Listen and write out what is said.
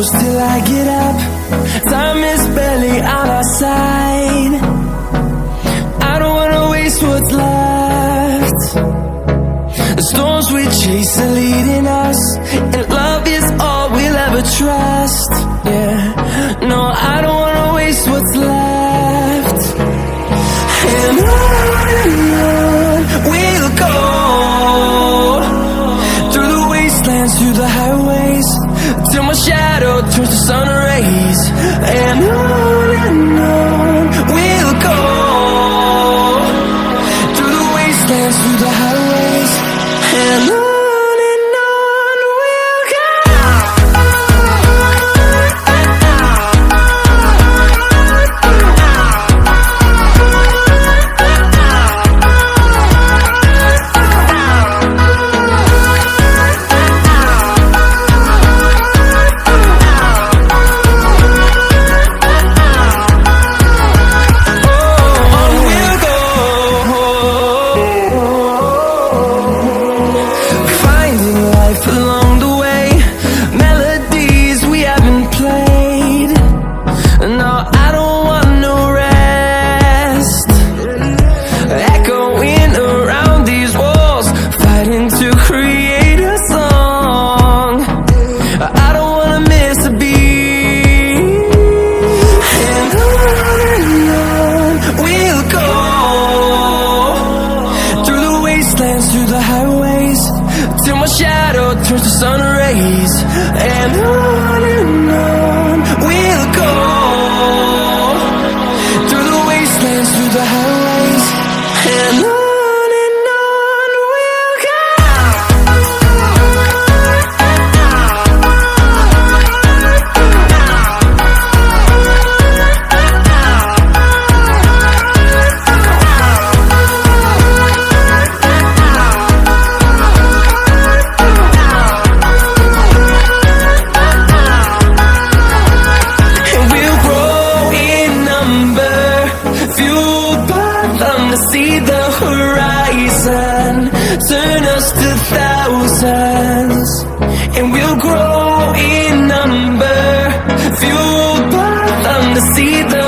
close till I get up. Time is barely on our side. I don't wanna waste what's left. The storms we chase are leading us, and love is all we'll ever trust. Yeah, no, I don't wanna waste what's left. And on we'll go, through the wastelands, through the highways, till my shadow turns to sun rays. And on we'll go, through the wastelands, through the highways, and on we'll go. Along the way, melodies we haven't played. No, I don't want no rest. Echoing around these walls, fighting to create a song. I don't wanna miss a beat. And on we'll go, through the wastelands, through the highways, till my shadow turns to sun rays. And on we'll go, through the wastelands, through the highways, and on we'll go. To see the horizon, turn us to thousands, and we'll grow in number, fueled by them to see the